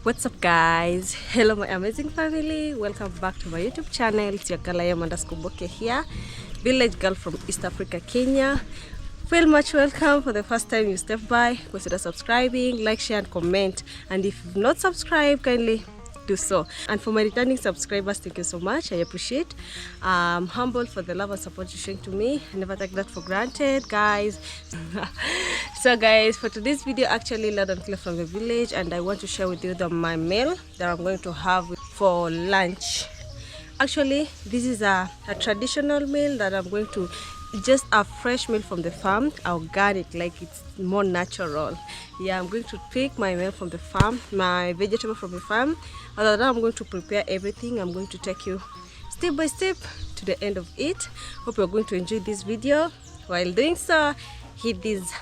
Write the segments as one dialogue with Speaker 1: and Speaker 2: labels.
Speaker 1: What's up, guys? Hello, my amazing family. Welcome back to my YouTube channel. It's your girl _Boke here, village girl from East Africa, Kenya. Feel much welcome. For the first time you step by, consider subscribing, like, share, and comment. And if you've not subscribed, kindly do so. And for my returning subscribers, thank you so much. I appreciate. I'm humbled for the love and support you're showing to me. I never take that for granted, guys. So guys, for today's video, actually loud and clear from the village, and I want to share with you my meal that I'm going to have for lunch. Actually, this is a traditional meal that I'm going to, just a fresh meal from the farm, organic, like it's more natural. Yeah, I'm going to pick my meal from the farm, my vegetable from the farm. Other than that, I'm going to prepare everything. I'm going to take you step by step to the end of it. Hope you're going to enjoy this video. While doing so, hit this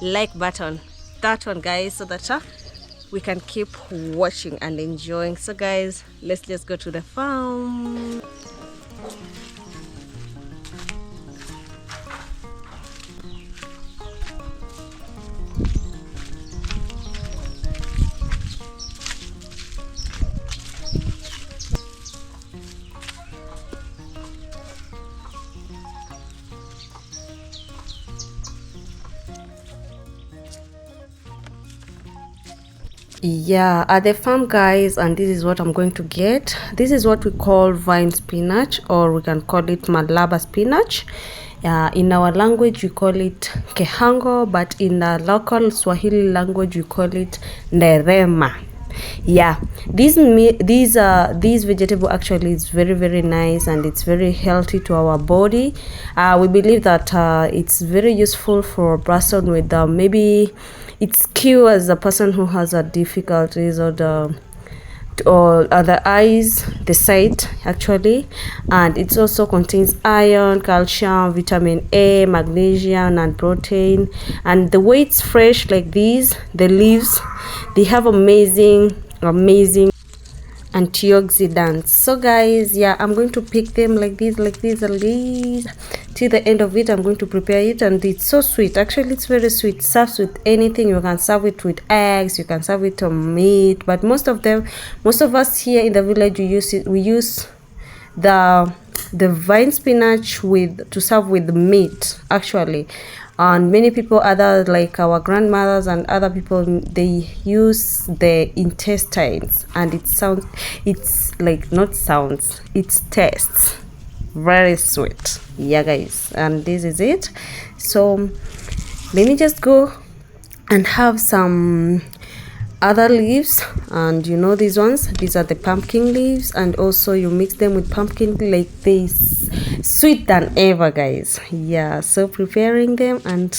Speaker 1: like button, that one, guys, so that we can keep watching and enjoying. So guys, let's just go to the farm. Yeah, at the farm, guys, and this is what I'm going to get. This is what we call vine spinach, or we can call it Malaba spinach. In our language we call it kehango, but in the local Swahili language we call it nderema. Yeah, this vegetable actually is very nice, and it's very healthy to our body. We believe that it's very useful for a person with maybe it's cures a person who has difficulties or the eyes, the sight actually. And it also contains iron, calcium, vitamin A, magnesium, and protein. And the way it's fresh like these, the leaves, they have amazing antioxidants. So guys, yeah, I'm going to pick them like this till the end of it. I'm going to prepare it, and it's so sweet. Actually, it's very sweet. Serves with anything. You can serve it with eggs, you can serve it on meat, but most of us here in the village, we use the vine spinach to serve with meat actually. And many people, other like our grandmothers and other people, they use the intestines, and it tastes very sweet. Yeah guys, and this is it. So let me just go and have some other leaves, and you know these are the pumpkin leaves, and also you mix them with pumpkin like this, sweet than ever, guys. Yeah, so preparing them and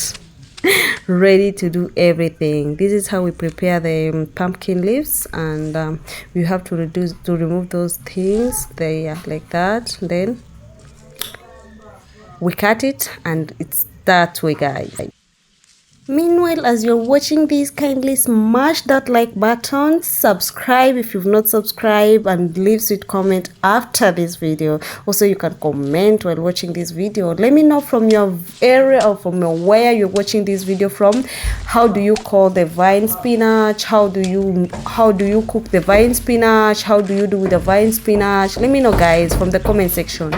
Speaker 1: ready to do everything. This is how we prepare the pumpkin leaves, and we have to remove those things. They are like that, then we cut it, and it's that way, guys. Meanwhile, as you're watching this, kindly smash that like button, subscribe if you've not subscribed, and leave sweet comment after this video. Also, you can comment while watching this video. Let me know from your area or from where you're watching this video from. How do you call the vine spinach? How do you cook the vine spinach? How do you do with the vine spinach? Let me know, guys, from the comment section.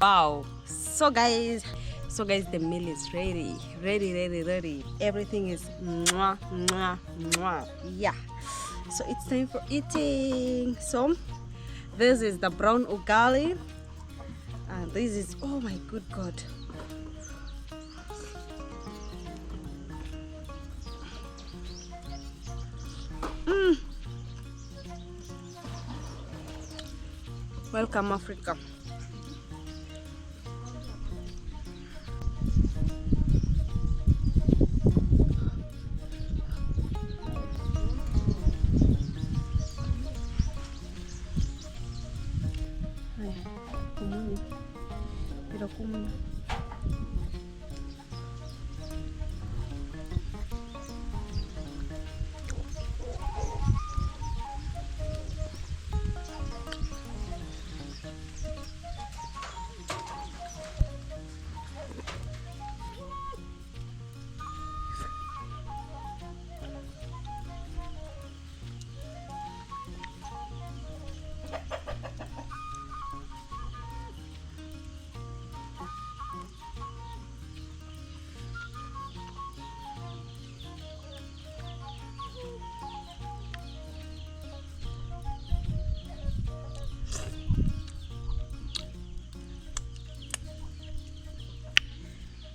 Speaker 1: Wow. So guys, the meal is ready. Ready. Everything is mwah, mwah, mwah. Yeah. So it's time for eating. So this is the brown ugali. And this is, oh my good God. Welcome, Africa.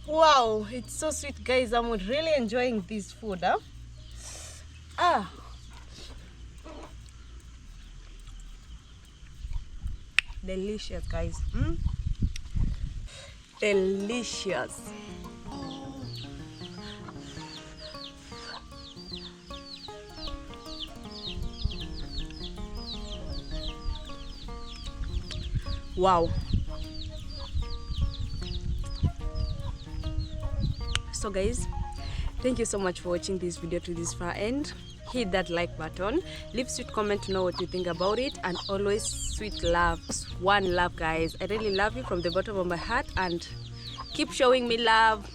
Speaker 1: Wow, it's so sweet, guys. I'm really enjoying this food, huh? Delicious, guys. Delicious. Wow. So guys, thank you so much for watching this video to this far end. Hit that like button, leave sweet comment to know what you think about it, and always sweet love. One love, guys. I really love you from the bottom of my heart, and keep showing me love.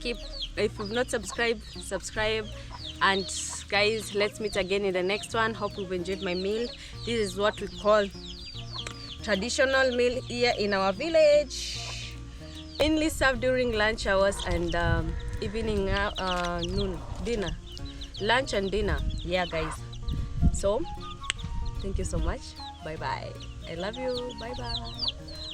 Speaker 1: If you've not subscribed, subscribe. And guys, let's meet again in the next one. Hope you've enjoyed my meal. This is what we call traditional meal here in our village, mainly served during lunch hours and evening noon dinner, lunch and dinner. Yeah, guys. So thank you so much. Bye bye. I love you. Bye bye.